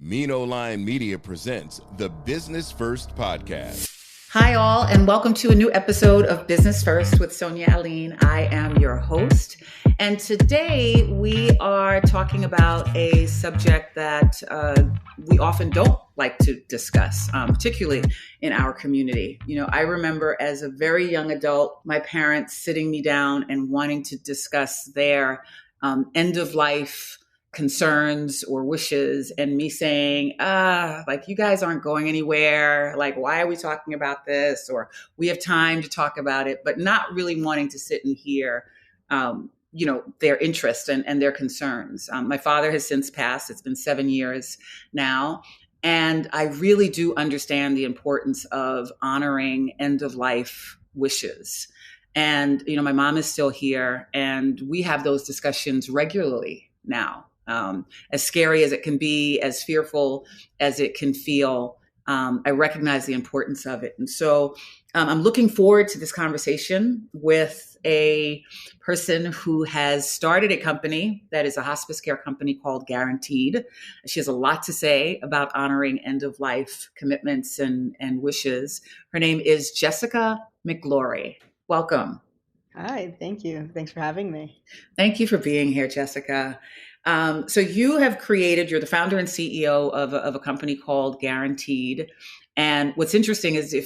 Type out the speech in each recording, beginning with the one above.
Mino Line Media presents the Business First Podcast. Hi, all, and welcome to a new episode of Business First with Sonia Alleyne. I am your host, and today we are talking about a subject that we often don't like to discuss, particularly in our community. You know, I remember as a very young adult, my parents sitting me down and wanting to discuss their end of life concerns or wishes, and me saying, like, you guys aren't going anywhere. Like, why are we talking about this? Or we have time to talk about it, but not really wanting to sit and hear, their interest and their concerns. My father has since passed. It's been 7 years now. And I really do understand the importance of honoring end of life wishes. And, you know, my mom is still here, and we have those discussions regularly now. As scary as it can be, as fearful as it can feel, I recognize the importance of it. And so I'm looking forward to this conversation with a person who has started a company that is a hospice care company called Guaranteed. She has a lot to say about honoring end of life commitments and wishes. Her name is Jessica McGlory. Welcome. Hi, thank you. Thanks for having me. Thank you for being here, Jessica. So you have created, you're the founder and CEO of a company called Guaranteed. And what's interesting is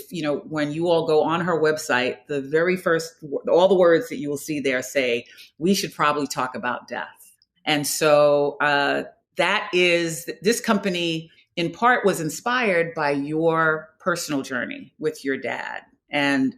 when you all go on her website, the very first, all the words that you will see there say, we should probably talk about death. And so this company in part was inspired by your personal journey with your dad. And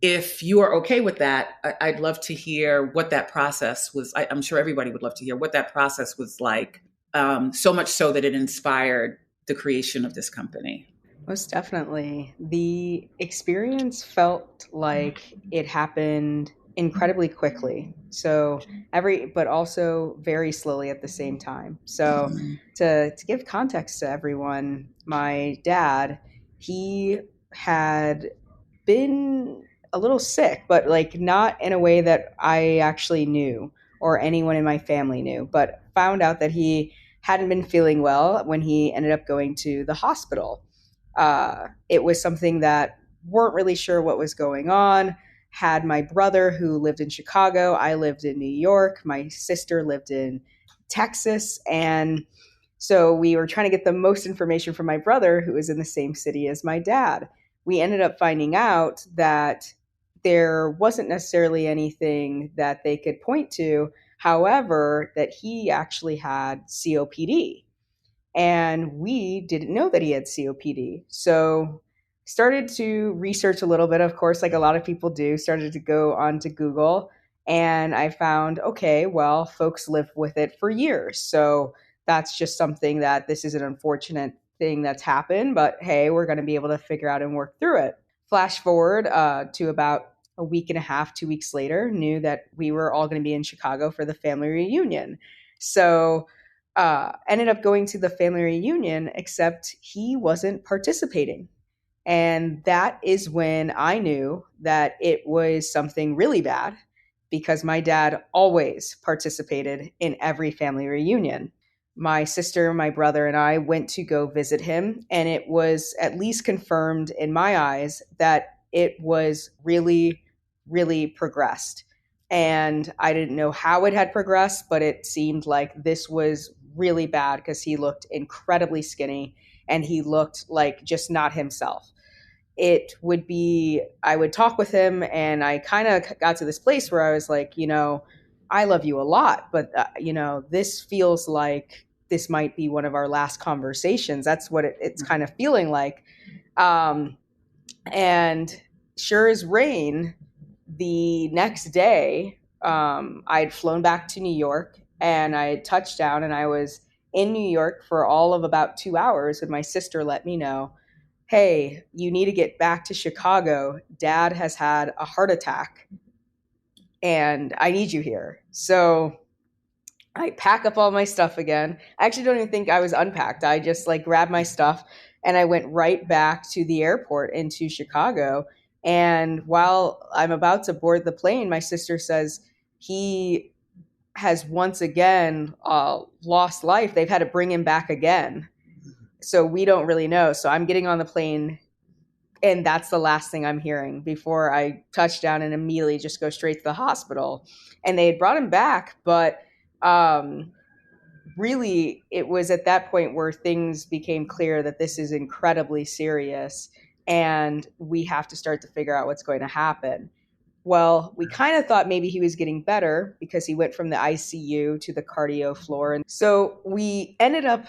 if you are okay with that, I'd love to hear what that process was. I'm sure everybody would love to hear what that process was like, so much so that it inspired the creation of this company. Most definitely. The experience felt like it happened incredibly quickly. But also very slowly at the same time. So to give context to everyone, my dad, he had been a little sick, but like not in a way that I actually knew or anyone in my family knew, but found out that he hadn't been feeling well when he ended up going to the hospital. It was something that weren't really sure what was going on. Had my brother who lived in Chicago, I lived in New York, my sister lived in Texas. And so we were trying to get the most information from my brother, who was in the same city as my dad. We ended up finding out that there wasn't necessarily anything that they could point to. However, that he actually had COPD. And we didn't know that he had COPD. So started to research a little bit, of course, like a lot of people do, started to go onto Google. And I found, okay, well, folks live with it for years. So that's just something that this is an unfortunate thing that's happened, but hey, we're going to be able to figure out and work through it. Flash forward to about a week and a half, 2 weeks later, knew that we were all going to be in Chicago for the family reunion. So ended up going to the family reunion, except he wasn't participating. And that is when I knew that it was something really bad, because my dad always participated in every family reunion. My sister, my brother, and I went to go visit him, and it was at least confirmed in my eyes that it was really, really progressed. And I didn't know how it had progressed, but it seemed like this was really bad because he looked incredibly skinny and he looked like just not himself. I would talk with him, and I kind of got to this place where I was like, I love you a lot, but this feels like this might be one of our last conversations. That's what it's kind of feeling like. And sure as rain, the next day, I'd flown back to New York, and I had touched down, and I was in New York for all of about 2 hours. And my sister let me know, hey, you need to get back to Chicago. Dad has had a heart attack, and I need you here. So I pack up all my stuff again. I actually don't even think I was unpacked. I just grabbed my stuff and I went right back to the airport into Chicago. And while I'm about to board the plane, my sister says he has once again lost life. They've had to bring him back again. So we don't really know. So I'm getting on the plane, and that's the last thing I'm hearing before I touch down and immediately just go straight to the hospital. And they had brought him back, but really it was at that point where things became clear that this is incredibly serious and we have to start to figure out what's going to happen. Well, we kind of thought maybe he was getting better because he went from the ICU to the cardio floor. And so we ended up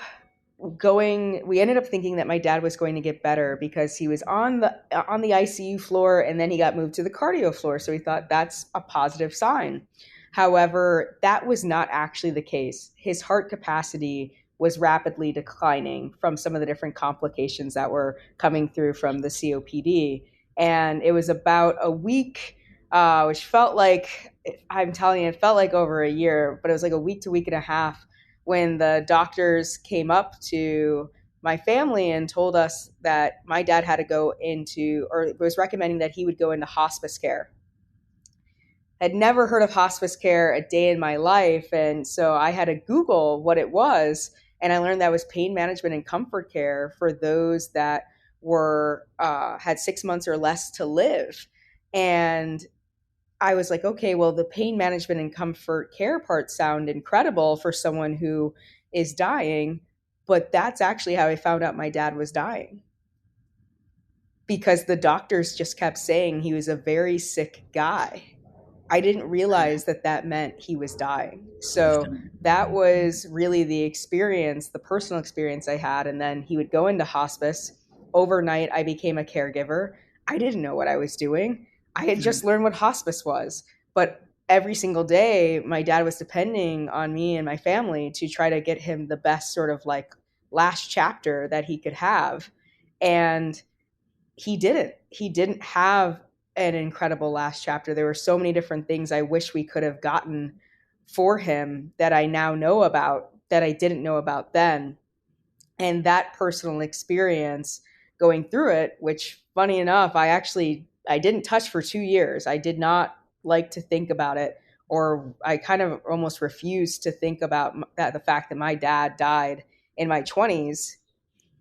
thinking that my dad was going to get better because he was on the ICU floor and then he got moved to the cardio floor. So we thought that's a positive sign. However, that was not actually the case. His heart capacity was rapidly declining from some of the different complications that were coming through from the COPD. And it was about a week, which felt like, I'm telling you, it felt like over a year, but it was like a week to week and a half when the doctors came up to my family and told us that my dad had to go into, or was recommending that he would go into hospice care. I'd never heard of hospice care a day in my life. And so I had to Google what it was. And I learned that was pain management and comfort care for those that were had 6 months or less to live. And I was like, okay, well, the pain management and comfort care part sound incredible for someone who is dying. But that's actually how I found out my dad was dying. Because the doctors just kept saying he was a very sick guy. I didn't realize that that meant he was dying. So that was really the experience, the personal experience I had. And then he would go into hospice. Overnight, I became a caregiver. I didn't know what I was doing. I had just learned what hospice was. But every single day, my dad was depending on me and my family to try to get him the best sort of like last chapter that he could have. And he didn't have an incredible last chapter. There were so many different things I wish we could have gotten for him that I now know about that I didn't know about then. And that personal experience going through it, which funny enough, I didn't touch for 2 years. I did not like to think about it, or I kind of almost refused to think about the fact that my dad died in my 20s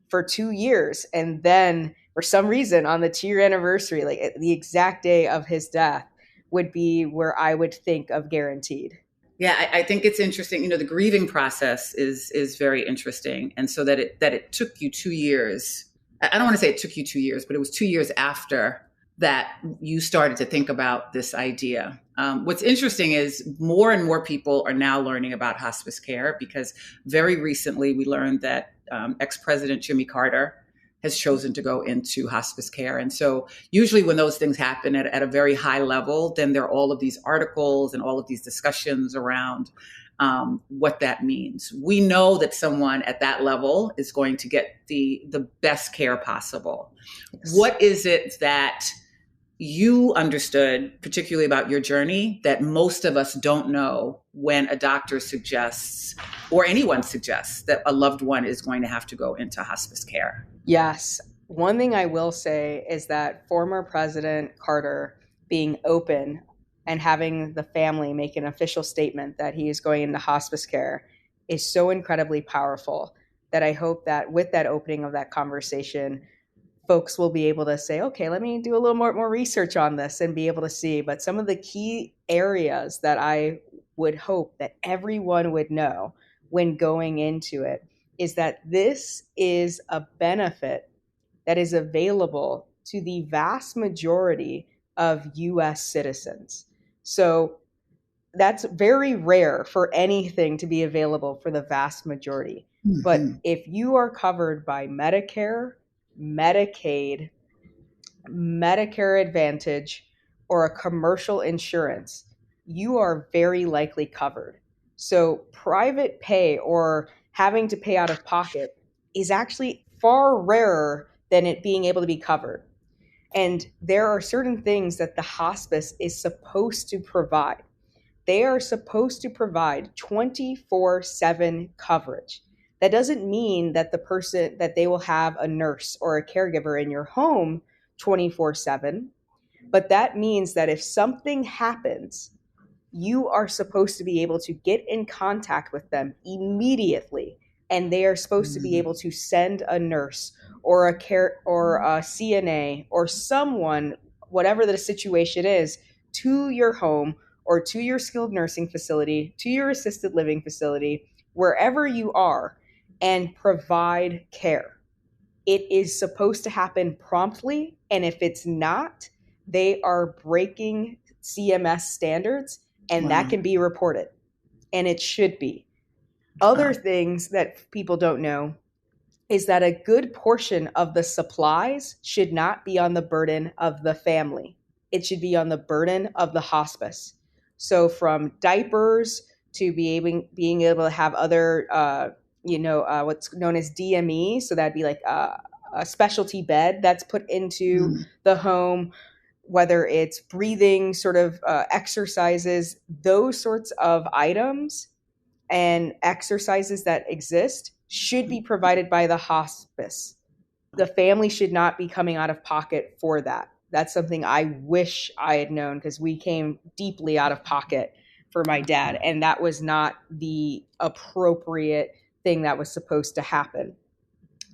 for 2 years. And then for some reason on the 2-year anniversary, like the exact day of his death would be where I would think of guaranteed. Yeah, I think it's interesting. You know, the grieving process is very interesting. And so that it took you 2 years. I don't want to say it took you 2 years, but it was 2 years after that you started to think about this idea. What's interesting is more and more people are now learning about hospice care because very recently we learned that ex-President Jimmy Carter has chosen to go into hospice care. And so usually when those things happen at a very high level, then there are all of these articles and all of these discussions around what that means. We know that someone at that level is going to get the best care possible. Yes. What is it that you understood, particularly about your journey, that most of us don't know when a doctor suggests, or anyone suggests, that a loved one is going to have to go into hospice care? Yes. One thing I will say is that former President Carter being open and having the family make an official statement that he is going into hospice care is so incredibly powerful that I hope that with that opening of that conversation, folks will be able to say, okay, let me do a little more research on this and be able to see. But some of the key areas that I would hope that everyone would know when going into it is that this is a benefit that is available to the vast majority of U.S. citizens. So that's very rare for anything to be available for the vast majority. Mm-hmm. But if you are covered by Medicare, Medicaid, Medicare Advantage, or a commercial insurance, you are very likely covered. So private pay or having to pay out of pocket is actually far rarer than it being able to be covered. And there are certain things that the hospice is supposed to provide. They are supposed to provide 24/7 coverage. That doesn't mean that that they will have a nurse or a caregiver in your home 24/7, but that means that if something happens, you are supposed to be able to get in contact with them immediately. and they are supposed to be able to send a nurse or a care or a CNA or someone, whatever the situation is, to your home or to your skilled nursing facility, to your assisted living facility, wherever you are, and provide care. It is supposed to happen promptly, and if it's not, they are breaking CMS standards, and that can be reported, and it should be. Other things that people don't know is that a good portion of the supplies should not be on the burden of the family. It should be on the burden of the hospice. So from diapers to being able to have other, what's known as DME. So that'd be like a specialty bed that's put into the home, whether it's breathing sort of exercises, those sorts of items and exercises that exist should be provided by the hospice. The family should not be coming out of pocket for that. That's something I wish I had known, because we came deeply out of pocket for my dad, and that was not the appropriate thing that was supposed to happen.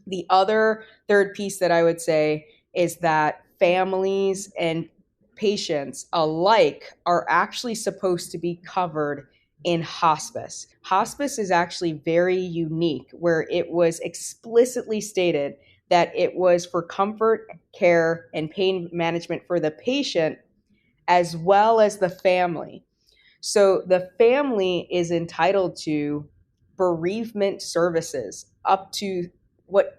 The other third piece that I would say is that families and patients alike are actually supposed to be covered in hospice. Hospice is actually very unique, where it was explicitly stated that it was for comfort, care, and pain management for the patient as well as the family. So the family is entitled to bereavement services up to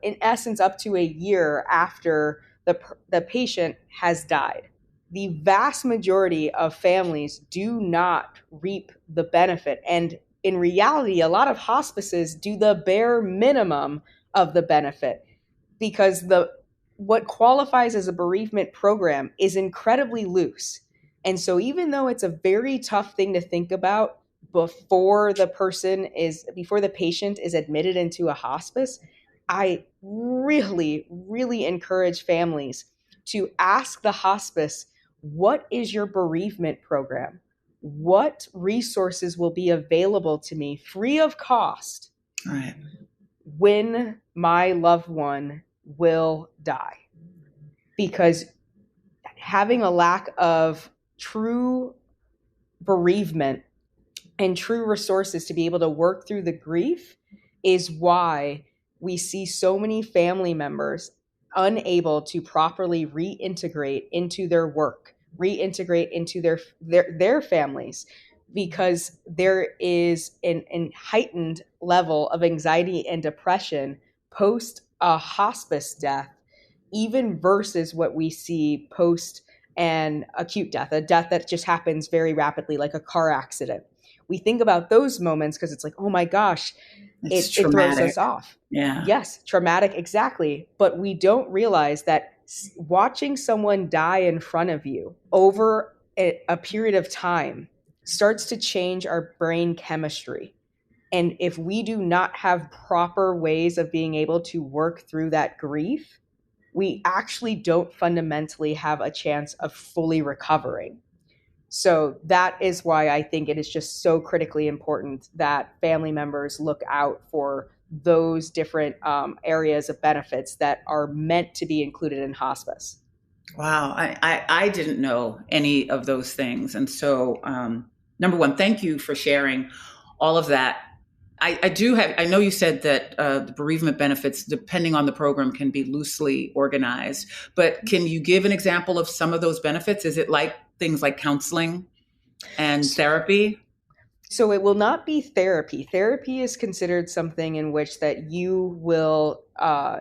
in essence, up to a year after the patient has died. The vast majority of families do not reap the benefit. And in reality, a lot of hospices do the bare minimum of the benefit, because what qualifies as a bereavement program is incredibly loose. And so even though it's a very tough thing to think about before the patient is admitted into a hospice, I really, really encourage families to ask the hospice, what is your bereavement program? What resources will be available to me free of cost when my loved one will die? Because having a lack of true bereavement and true resources to be able to work through the grief is why we see so many family members unable to properly reintegrate into their work, reintegrate into their families, because there is an heightened level of anxiety and depression post a hospice death, even versus what we see post an acute death, a death that just happens very rapidly, like a car accident. We think about those moments because it's like, oh my gosh, it throws us off. Yeah. Yes, traumatic, exactly. But we don't realize that watching someone die in front of you over a period of time starts to change our brain chemistry. And if we do not have proper ways of being able to work through that grief, we actually don't fundamentally have a chance of fully recovering. So that is why I think it is just so critically important that family members look out for those different areas of benefits that are meant to be included in hospice. Wow. I didn't know any of those things. And so, number one, thank you for sharing all of that. I know you said that the bereavement benefits, depending on the program, can be loosely organized, but can you give an example of some of those benefits? Is it like things like counseling and therapy? So it will not be therapy. Therapy is considered something in which that you will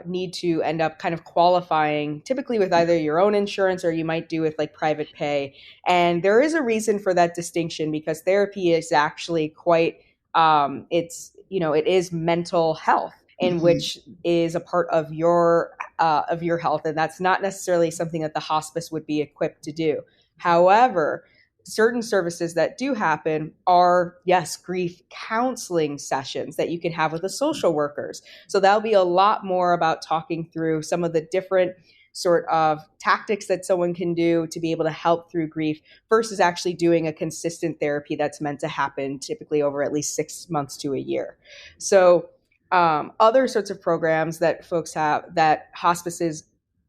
need to end up kind of qualifying, typically with either your own insurance or you might do with like private pay. And there is a reason for that distinction, because therapy is actually quite, it is mental health, in which is a part of your health. And that's not necessarily something that the hospice would be equipped to do. However, certain services that do happen are, yes, grief counseling sessions that you can have with the social workers. So that'll be a lot more about talking through some of the different sort of tactics that someone can do to be able to help through grief, versus actually doing a consistent therapy that's meant to happen typically over at least 6 months to a year. So Other sorts of programs that folks have that hospices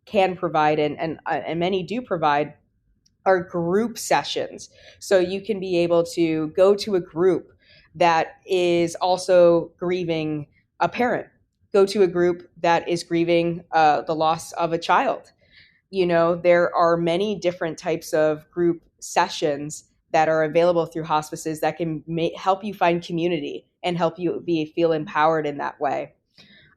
can provide and many do provide are group sessions. So you can be able to go to a group that is also grieving a parent, go to a group that is grieving the loss of a child. There are many different types of group sessions that are available through hospices that can help you find community and help you feel empowered in that way.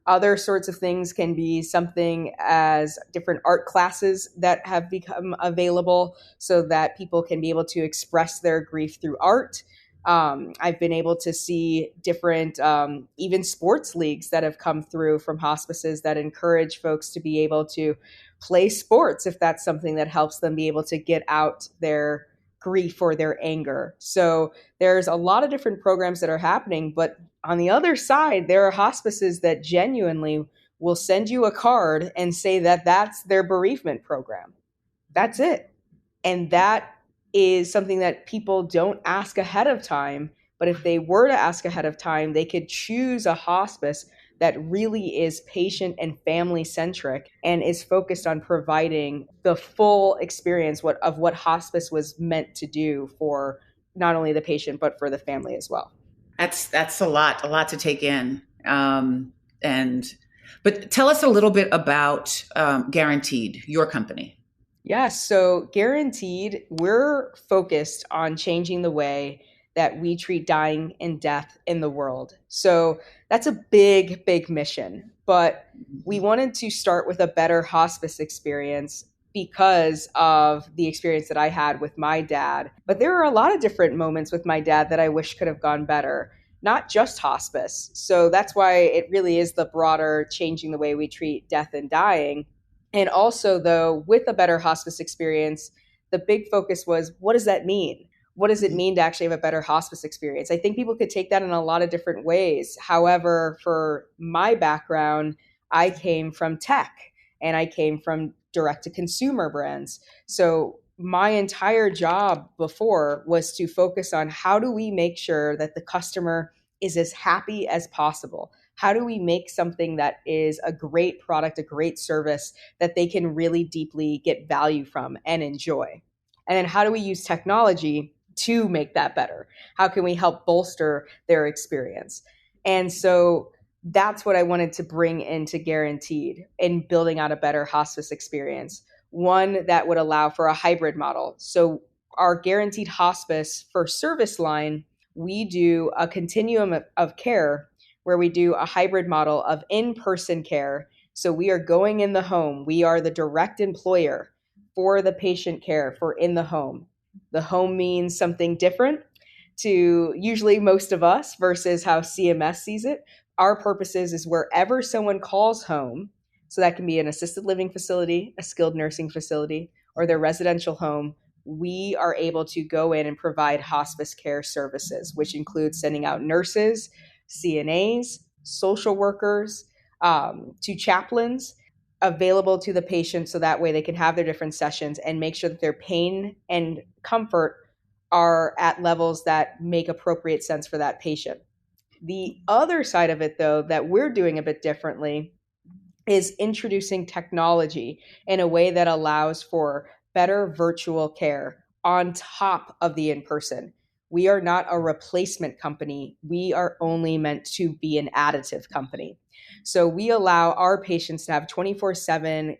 Other sorts of things can be something as different art classes that have become available so that people can be able to express their grief through art. I've been able to see different, even sports leagues that have come through from hospices that encourage folks to be able to play sports if that's something that helps them be able to get out their grief or their anger. So there's a lot of different programs that are happening, but on the other side, there are hospices that genuinely will send you a card and say that that's their bereavement program. That's it. And that is something that people don't ask ahead of time. But if they were to ask ahead of time, they could choose a hospice that really is patient and family centric and is focused on providing the full experience of what hospice was meant to do for not only the patient, but for the family as well. That's a lot to take in. But tell us a little bit about Guaranteed, your company. Yes. So Guaranteed, we're focused on changing the way that we treat dying and death in the world. So that's a big, big mission. But we wanted to start with a better hospice experience because of the experience that I had with my dad. But there are a lot of different moments with my dad that I wish could have gone better, not just hospice. So that's why it really is the broader changing the way we treat death and dying. And also, though, with a better hospice experience, the big focus was, what does that mean? What does it mean to actually have a better hospice experience? I think people could take that in a lot of different ways. However, for my background, I came from tech and I came from direct-to-consumer brands. So my entire job before was to focus on how do we make sure that the customer is as happy as possible? How do we make something that is a great product, a great service that they can really deeply get value from and enjoy? And then how do we use technology to make that better? How can we help bolster their experience? And so that's what I wanted to bring into Guaranteed in building out a better hospice experience, one that would allow for a hybrid model. So our Guaranteed Hospice for service line, we do a continuum of care where we do a hybrid model of in-person care. So we are going in the home. We are the direct employer for the patient care for in the home. The home means something different to usually most of us versus how CMS sees it. Our purpose is wherever someone calls home, so that can be an assisted living facility, a skilled nursing facility, or their residential home, we are able to go in and provide hospice care services, which includes sending out nurses, CNAs, social workers, to chaplains available to the patient so that way they can have their different sessions and make sure that their pain and comfort are at levels that make appropriate sense for that patient. The other side of it, though, that we're doing a bit differently is introducing technology in a way that allows for better virtual care on top of the in-person. We are not a replacement company. We are only meant to be an additive company. So we allow our patients to have 24/7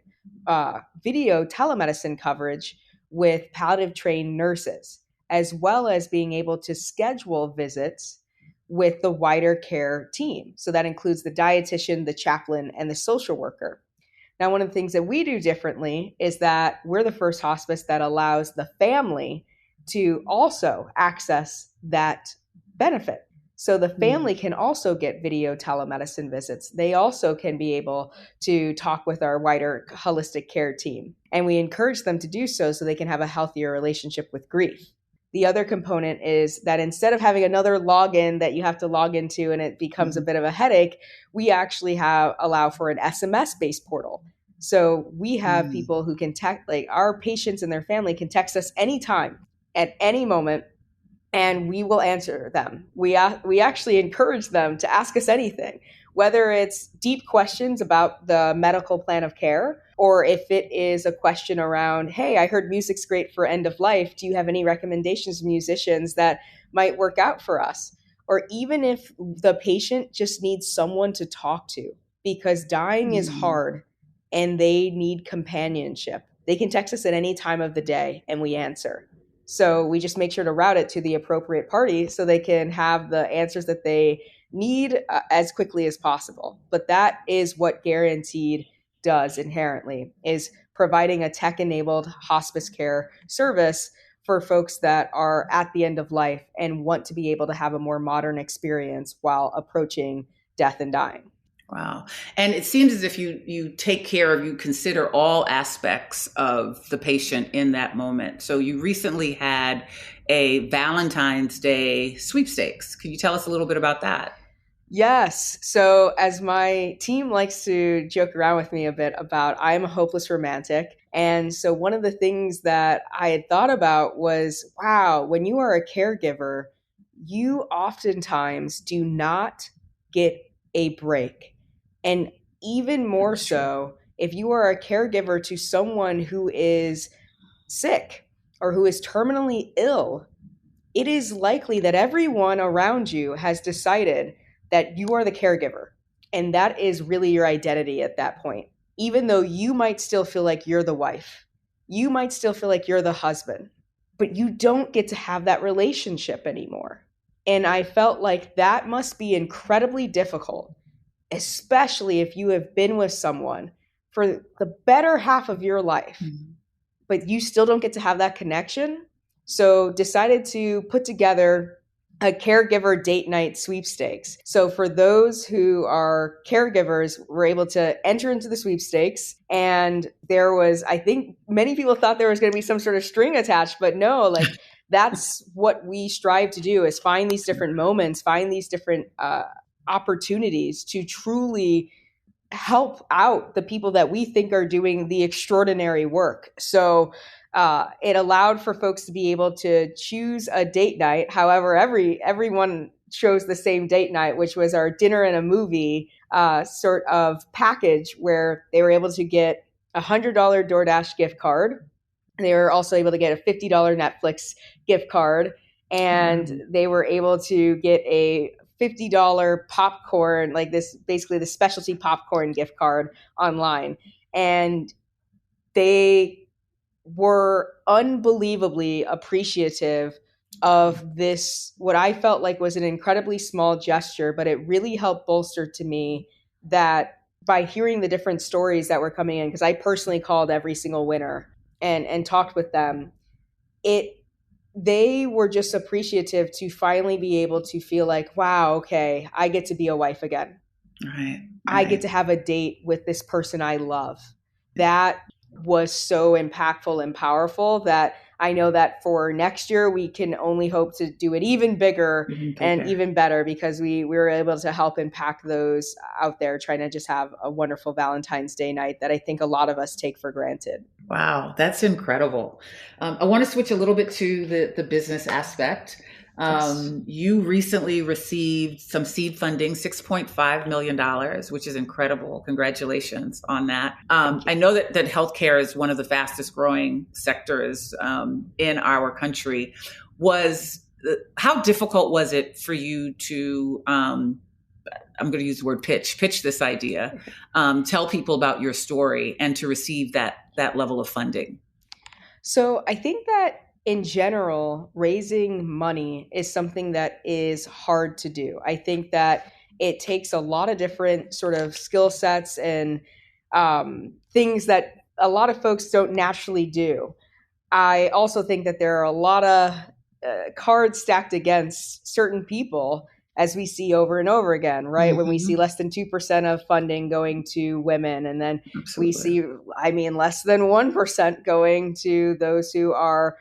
video telemedicine coverage with palliative trained nurses, as well as being able to schedule visits with the wider care team. So that includes the dietitian, the chaplain, and the social worker. Now, one of the things that we do differently is that we're the first hospice that allows the family to also access that benefit. So the family can also get video telemedicine visits. They also can be able to talk with our wider holistic care team. And we encourage them to do so they can have a healthier relationship with grief. The other component is that instead of having another login that you have to log into and it becomes a bit of a headache, we actually allow for an SMS-based portal. So we have people who can text, like our patients and their family can text us anytime, at any moment, and we will answer them. We actually encourage them to ask us anything. whether it's deep questions about the medical plan of care, or if it is a question around, hey, I heard music's great for end of life. Do you have any recommendations of musicians that might work out for us? Or even if the patient just needs someone to talk to, because dying is hard and they need companionship. They can text us at any time of the day and we answer. So we just make sure to route it to the appropriate party so they can have the answers that they need as quickly as possible. But that is what Guaranteed does inherently, is providing a tech-enabled hospice care service for folks that are at the end of life and want to be able to have a more modern experience while approaching death and dying. Wow. And it seems as if you take care of, you consider all aspects of the patient in that moment. So you recently had a Valentine's Day sweepstakes. Can you tell us a little bit about that? Yes. So as my team likes to joke around with me a bit about, I'm a hopeless romantic. And so one of the things that I had thought about was, wow, when you are a caregiver, you oftentimes do not get a break. And even more so, if you are a caregiver to someone who is sick or who is terminally ill, it is likely that everyone around you has decided that you are the caregiver. And that is really your identity at that point. Even though you might still feel like you're the wife, you might still feel like you're the husband, but you don't get to have that relationship anymore. And I felt like that must be incredibly difficult, especially if you have been with someone for the better half of your life, but you still don't get to have that connection. So decided to put together a caregiver date night sweepstakes. So for those who are caregivers, we're able to enter into the sweepstakes. And there was, I think many people thought there was going to be some sort of string attached, but no, like that's what we strive to do, is find these different moments, find these different opportunities to truly help out the people that we think are doing the extraordinary work. So it allowed for folks to be able to choose a date night. However, everyone chose the same date night, which was our dinner and a movie sort of package, where they were able to get a $100 DoorDash gift card. They were also able to get a $50 Netflix gift card, and they were able to get a $50 popcorn, like this, basically the specialty popcorn gift card online. And they were unbelievably appreciative of this, what I felt like was an incredibly small gesture, but it really helped bolster to me that by hearing the different stories that were coming in, because I personally called every single winner and talked with them, they were just appreciative to finally be able to feel like, wow, okay, I get to be a wife again. Right. I get to have a date with this person I love. That was so impactful and powerful that I know that for next year, we can only hope to do it even bigger and even better, because we were able to help impact those out there trying to just have a wonderful Valentine's Day night that I think a lot of us take for granted. Wow, that's incredible. I want to switch a little bit to the business aspect. You recently received some seed funding, $6.5 million, which is incredible. Congratulations on that. I know that healthcare is one of the fastest growing sectors in our country. How difficult was it for you to, I'm going to use the word pitch this idea, tell people about your story and to receive that level of funding? So I think that in general, raising money is something that is hard to do. I think that it takes a lot of different sort of skill sets and things that a lot of folks don't naturally do. I also think that there are a lot of cards stacked against certain people, as we see over and over again, right? Mm-hmm. When we see less than 2% of funding going to women, and then we see, less than 1% going to those who are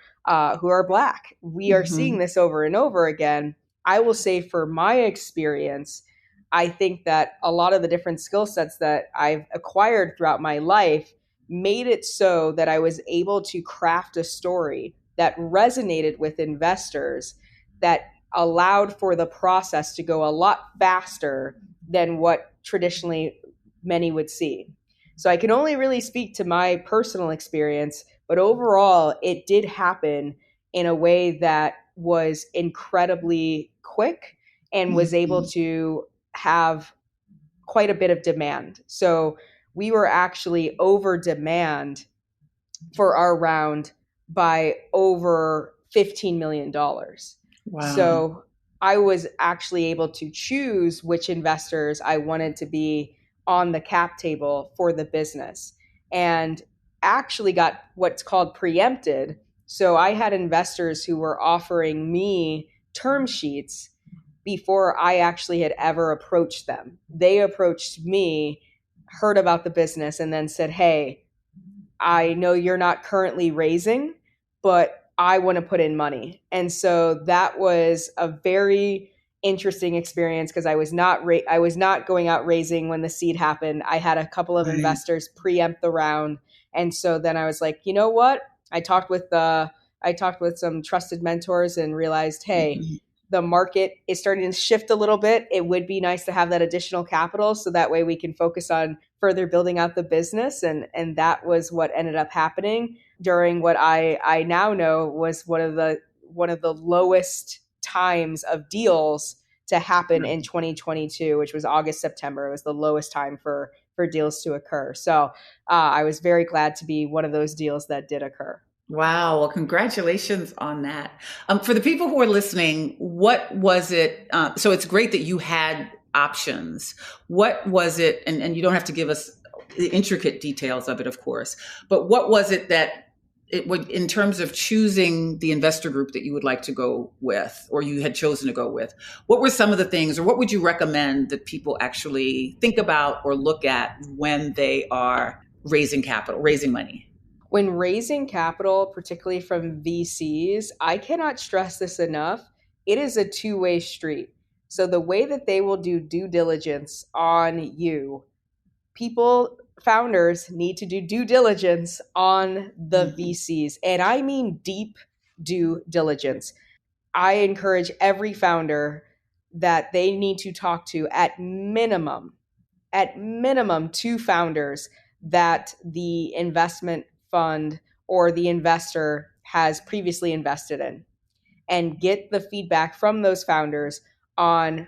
Black. We are seeing this over and over again. I will say, for my experience, I think that a lot of the different skill sets that I've acquired throughout my life made it so that I was able to craft a story that resonated with investors, that allowed for the process to go a lot faster than what traditionally many would see. So I can only really speak to my personal experience, but overall, it did happen in a way that was incredibly quick and was able to have quite a bit of demand. So we were actually over demand for our round by over $15 million. Wow. So I was actually able to choose which investors I wanted to be on the cap table for the business, and actually got what's called preempted. So I had investors who were offering me term sheets before I actually had ever approached them. They approached me, heard about the business, and then said, hey, I know you're not currently raising, but I want to put in money. And so that was a very interesting experience because I was not going out raising when the seed happened. I had a couple of investors preempt the round. And so then I was like, you know what? I talked with some trusted mentors and realized, hey, the market is starting to shift a little bit. It would be nice to have that additional capital so that way we can focus on further building out the business. And that was what ended up happening during what I now know was one of the lowest times of deals to happen in 2022, which was August, September. It was the lowest time for deals to occur. So I was very glad to be one of those deals that did occur. Wow. Well, congratulations on that. For the people who are listening, what was it? So it's great that you had options. What was it? And you don't have to give us the intricate details of it, of course, but what was it that it would, in terms of choosing the investor group that you would like to go with, or you had chosen to go with, what were some of the things, or what would you recommend that people actually think about or look at when they are raising capital, raising money? When raising capital, particularly from VCs, I cannot stress this enough. It is a two-way street. So the way that they will do due diligence on you, founders need to do due diligence on the VCs. And I mean deep due diligence. I encourage every founder that they need to talk to at minimum 2 founders that the investment fund or the investor has previously invested in, and get the feedback from those founders on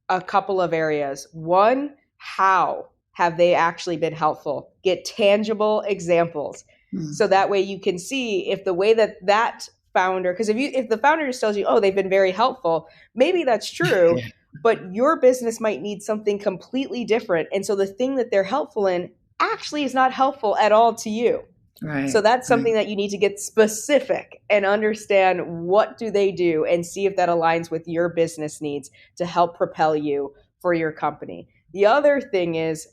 a couple of areas. One, how have they actually been helpful? Get tangible examples. So that way you can see if the way that founder, because if the founder just tells you, oh, they've been very helpful, maybe that's true, but your business might need something completely different. And so the thing that they're helpful in actually is not helpful at all to you. Right. So that's something that you need to get specific and understand what do they do and see if that aligns with your business needs to help propel you for your company. The other thing is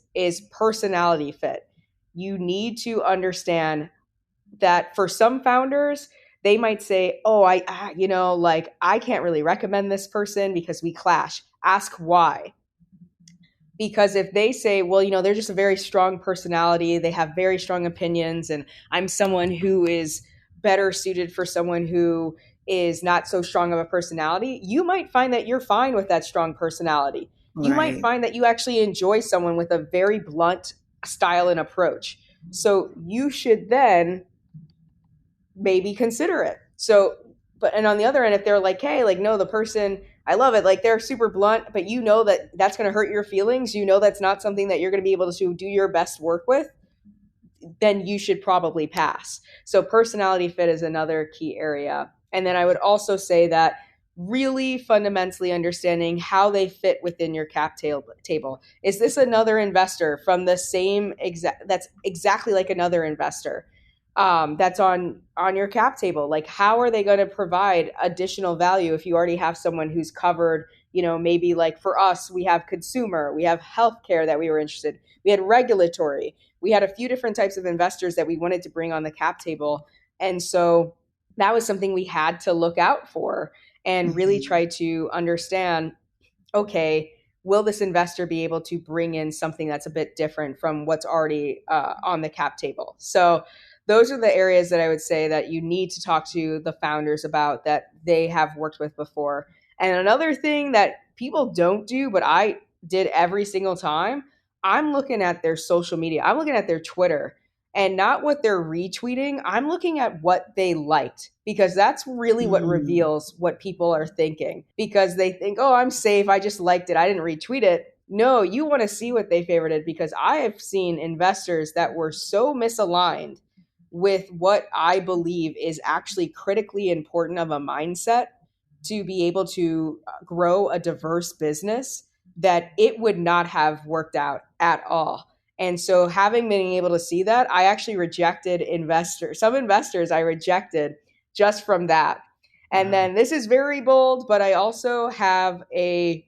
personality fit. You need to understand that for some founders, they might say, oh, I can't really recommend this person because we clash. Ask why. Because if they say, well, they're just a very strong personality, they have very strong opinions, and I'm someone who is better suited for someone who is not so strong of a personality, you might find that you're fine with that strong personality. You might find that you actually enjoy someone with a very blunt style and approach. So you should then maybe consider it. And on the other end, if they're like, hey, no, the person, I love it, they're super blunt, but that's going to hurt your feelings, that's not something that you're going to be able to do your best work with, then you should probably pass. So personality fit is another key area. And then I would also say that really fundamentally understanding how they fit within your cap table. Is this another investor from the same that's exactly like another investor? That's on your cap table. How are they going to provide additional value if you already have someone who's covered, maybe for us, we have consumer, we have healthcare that we were interested in, we had regulatory, we had a few different types of investors that we wanted to bring on the cap table. And so that was something we had to look out for and really try to understand, okay, will this investor be able to bring in something that's a bit different from what's already on the cap table? So those are the areas that I would say that you need to talk to the founders about that they have worked with before. And another thing that people don't do, but I did every single time, I'm looking at their social media. I'm looking at their Twitter, and not what they're retweeting. I'm looking at what they liked, because that's really what reveals what people are thinking, because they think, oh, I'm safe. I just liked it. I didn't retweet it. No, you want to see what they favorited, because I have seen investors that were so misaligned with what I believe is actually critically important of a mindset to be able to grow a diverse business, that it would not have worked out at all. And so, having been able to see that, I actually rejected some investors I rejected just from that. And then, this is very bold, but I also have a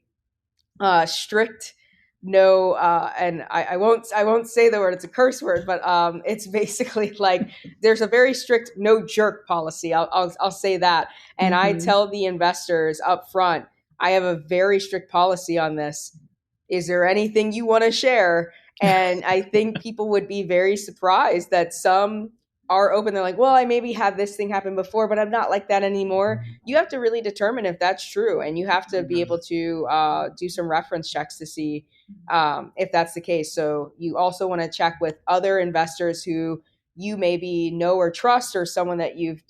strict no, and I won't say the word, it's a curse word, but it's basically like there's a very strict no jerk policy. I'll say that. And I tell the investors up front, I have a very strict policy on this. Is there anything you want to share? And I think people would be very surprised that some are open. They're like, well, I maybe had this thing happen before, but I'm not like that anymore. You have to really determine if that's true. And you have to be able to do some reference checks to see if that's the case. So you also want to check with other investors who you maybe know or trust, or someone that you've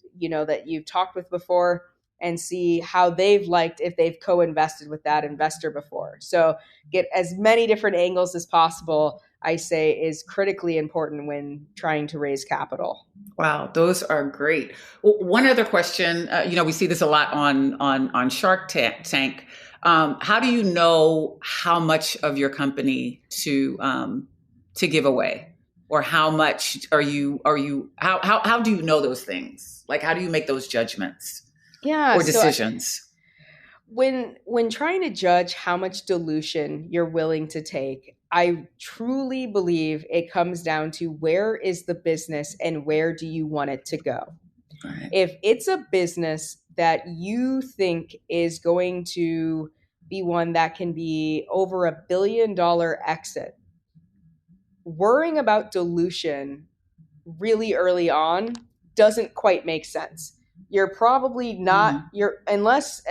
talked with before, and see how they've liked, if they've co-invested with that investor before. So get as many different angles as possible, I say, is critically important when trying to raise capital. Wow, those are great. One other question, we see this a lot on Shark Tank. How do you know how much of your company to give away, or how much how do you know those things? Like, how do you make those judgments? Or decisions? When trying to judge how much dilution you're willing to take, I truly believe it comes down to, where is the business and where do you want it to go? Right. If it's a business that you think is going to be one that can be over $1 billion exit, worrying about dilution really early on doesn't quite make sense. You're probably not unless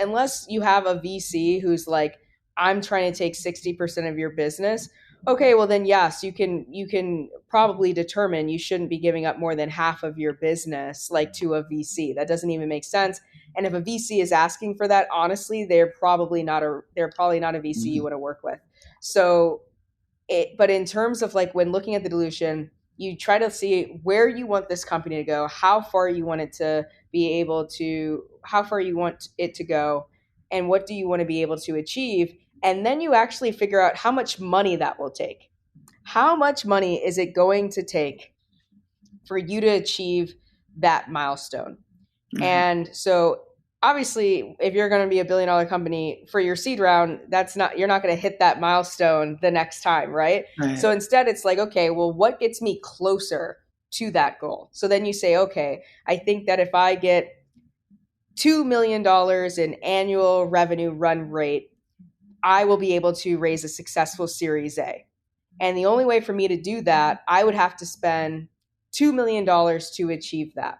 you have a VC who's like, I'm trying to take 60% of your business. Okay, well then yes, you can probably determine you shouldn't be giving up more than half of your business, like, to a VC. That doesn't even make sense. And if a VC is asking for that, honestly, they're probably not a VC you want to work with. So but in terms of, like, when looking at the dilution, you try to see where you want this company to go, how far you want it to go, and what do you want to be able to achieve. And then you actually figure out how much money that will take. How much money is it going to take for you to achieve that milestone? Mm-hmm. And so, obviously, if you're going to be $1 billion company for your seed round, you're not going to hit that milestone the next time, right? So instead, it's like, okay, well, what gets me closer to that goal? So then you say, okay, I think that if I get $2 million in annual revenue run rate, I will be able to raise a successful Series A. And the only way for me to do that, I would have to spend $2 million to achieve that,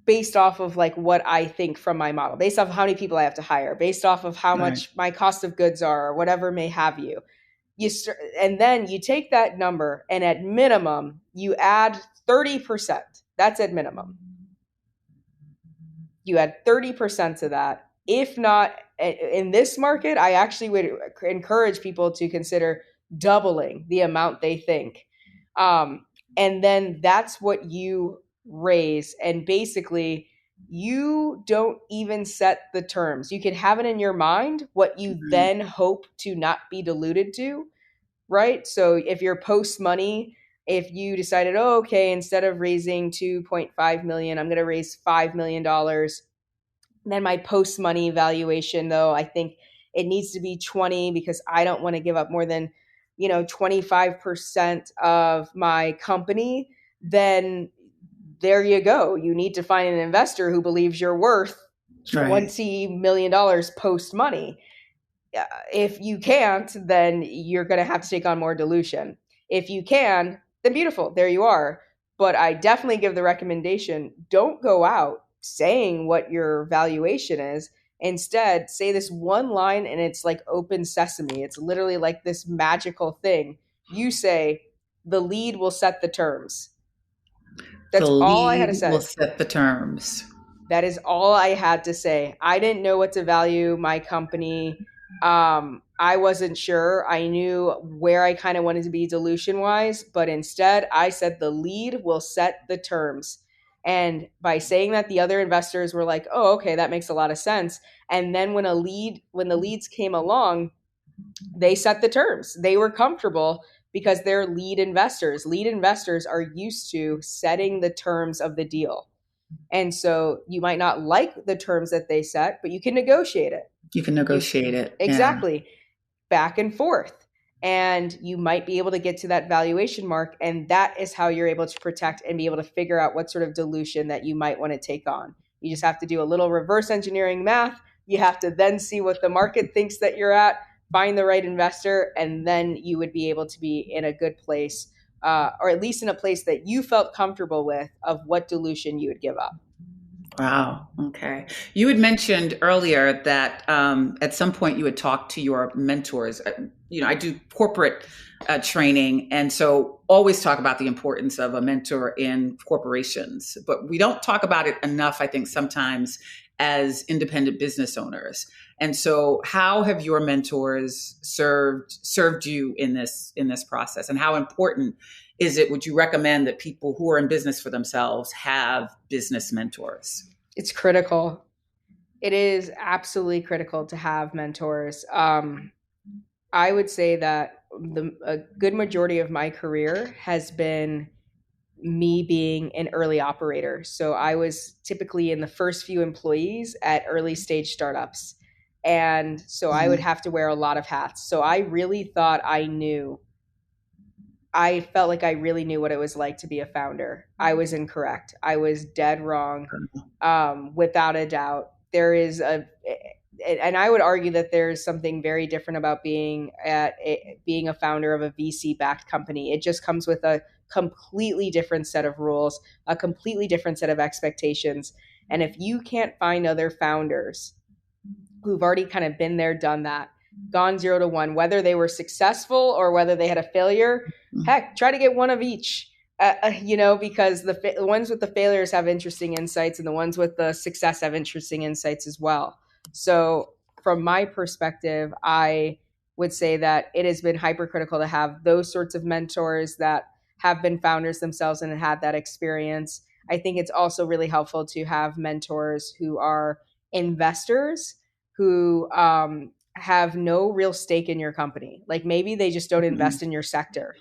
based off of, like, what I think from my model, based off of how many people I have to hire, based off of how much my cost of goods are, or whatever may have you. And then you take that number, and at minimum, you add 30%. That's at minimum. You add 30% to that. If not, in this market, I actually would encourage people to consider doubling the amount they think. And then that's what you raise. And basically, you don't even set the terms. You can have it in your mind what you then hope to not be diluted to, right? So if you're post money, if you decided, oh, okay, instead of raising 2.5 million, I'm going to raise $5 million. Then my post money valuation, though, I think it needs to be 20, because I don't want to give up more than 25% of my company. Then there you go. You need to find an investor who believes you're worth $20 million post money. If you can't, then you're going to have to take on more dilution. If you can, then beautiful. There you are. But I definitely give the recommendation, don't go out saying what your valuation is. Instead, say this one line and it's like open sesame. It's literally like this magical thing. You say, the lead will set the terms. The That's all I had to lead will say. set the terms. That is all I had to say. I didn't know what to value my company. I wasn't sure. I knew where I kind of wanted to be dilution wise, but instead I said the lead will set the terms. And by saying that, the other investors were like, "Oh, okay, that makes a lot of sense." And then when the leads came along, they set the terms. They were comfortable because they're lead investors. Lead investors are used to setting the terms of the deal. And so you might not like the terms that they set, but you can negotiate it. You can negotiate it. Exactly. Back and forth. And you might be able to get to that valuation mark. And that is how you're able to protect and be able to figure out what sort of dilution that you might want to take on. You just have to do a little reverse engineering math. You have to then see what the market thinks that you're at, find the right investor, and then you would be able to be in a good place, or at least in a place that you felt comfortable with of what dilution you would give up. Wow. Okay. You had mentioned earlier that at some point you had talked to your mentors. I do corporate training, and so always talk about the importance of a mentor in corporations, but we don't talk about it enough, I think, sometimes as independent business owners. And so how have your mentors served you in this process, and how important is it, would you recommend that people who are in business for themselves have business mentors? It's critical. It is absolutely critical to have mentors. I would say that a good majority of my career has been me being an early operator. So I was typically in the first few employees at early stage startups. And so I would have to wear a lot of hats. So I really thought I felt like I really knew what it was like to be a founder. I was incorrect. I was dead wrong, without a doubt. And I would argue that there's something very different about being a founder of a VC-backed company. It just comes with a completely different set of rules, a completely different set of expectations. And if you can't find other founders who've already kind of been there, done that, gone 0 to 1, whether they were successful or whether they had a failure, heck, try to get one of each, because the ones with the failures have interesting insights and the ones with the success have interesting insights as well. So from my perspective, I would say that it has been hypercritical to have those sorts of mentors that have been founders themselves and had that experience. I think it's also really helpful to have mentors who are investors who have no real stake in your company. Like maybe they just don't invest in your sector,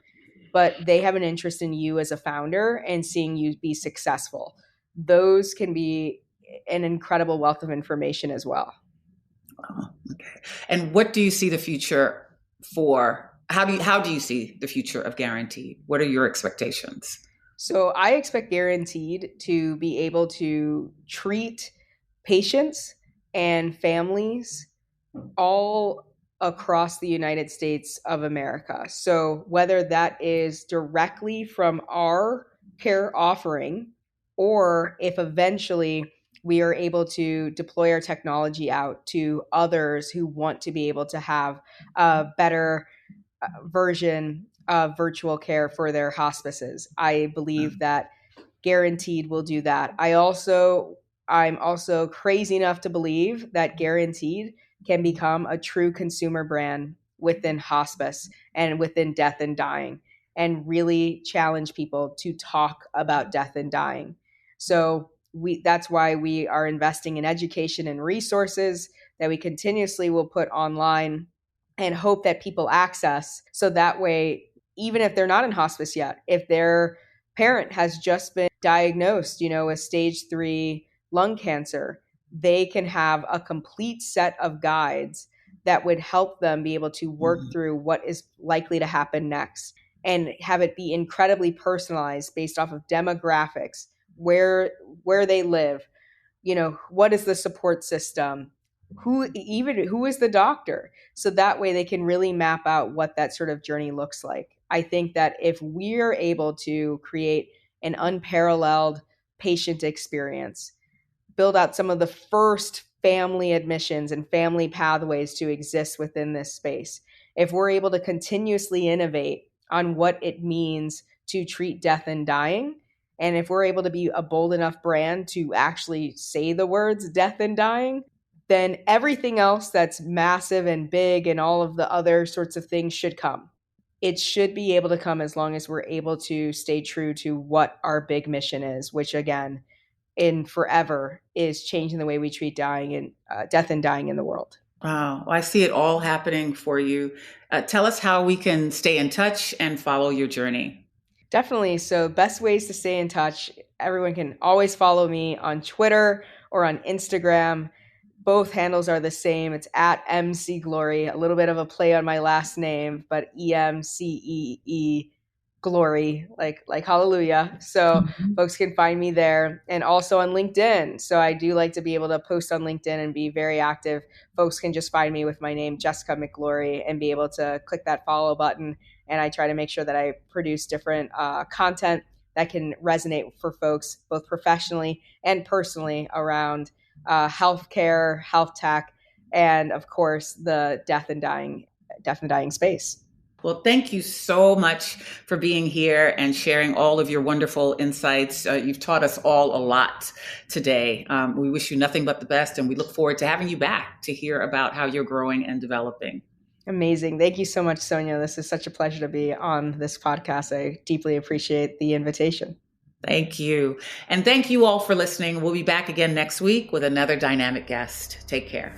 but they have an interest in you as a founder and seeing you be successful. Those can be an incredible wealth of information as well. Oh, okay. And what do you see the future for? How do you see the future of Guaranteed? What are your expectations? So I expect Guaranteed to be able to treat patients and families all across the United States of America. So whether that is directly from our care offering, or if eventually we are able to deploy our technology out to others who want to be able to have a better version of virtual care for their hospices. I believe that Guaranteed will do that. I'm also crazy enough to believe that Guaranteed can become a true consumer brand within hospice and within death and dying, and really challenge people to talk about death and dying. So that's why we are investing in education and resources that we continuously will put online and hope that people access. So that way, even if they're not in hospice yet, if their parent has just been diagnosed, with stage 3 lung cancer, they can have a complete set of guides that would help them be able to work through what is likely to happen next, and have it be incredibly personalized based off of demographics, where they live, what is the support system, who is the doctor, so that way they can really map out what that sort of journey looks like. I think that if we're able to create an unparalleled patient experience, build out some of the first family admissions and family pathways to exist within this space. If we're able to continuously innovate on what it means to treat death and dying, and if we're able to be a bold enough brand to actually say the words death and dying, then everything else that's massive and big and all of the other sorts of things should come. It should be able to come as long as we're able to stay true to what our big mission is, which again, in forever, is changing the way we treat dying and death and dying in the world. Wow, I see it all happening for you. Tell us how we can stay in touch and follow your journey. Definitely. So best ways to stay in touch. Everyone can always follow me on Twitter or on Instagram. Both handles are the same. It's at MC Glory, a little bit of a play on my last name, but EMCEE Glory, like hallelujah. So folks can find me there, and also on LinkedIn. So I do like to be able to post on LinkedIn and be very active. Folks can just find me with my name, Jessica McGlory, and be able to click that follow button. And I try to make sure that I produce different content that can resonate for folks, both professionally and personally, around healthcare, health tech, and of course the death and dying space. Well, thank you so much for being here and sharing all of your wonderful insights. You've taught us all a lot today. We wish you nothing but the best, and we look forward to having you back to hear about how you're growing and developing. Amazing. Thank you so much, Sonia. This is such a pleasure to be on this podcast. I deeply appreciate the invitation. Thank you. And thank you all for listening. We'll be back again next week with another dynamic guest. Take care.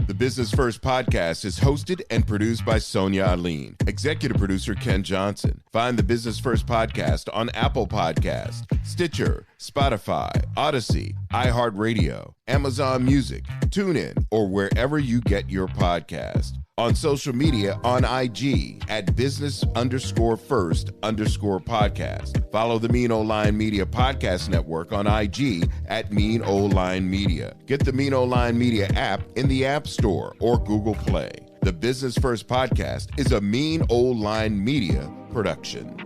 The Business First podcast is hosted and produced by Sonia Alleyne. Executive producer Ken Johnson. Find the Business First podcast on Apple Podcast, Stitcher, Spotify, Odyssey, iHeartRadio, Amazon Music, TuneIn, or wherever you get your podcast. On social media on IG at business_first_podcast. Follow the Mean Old Line Media Podcast Network on IG at Mean Old Line Media. Get the Mean Old Line Media app in the App Store or Google Play. The Business First podcast is a Mean Old Line Media production.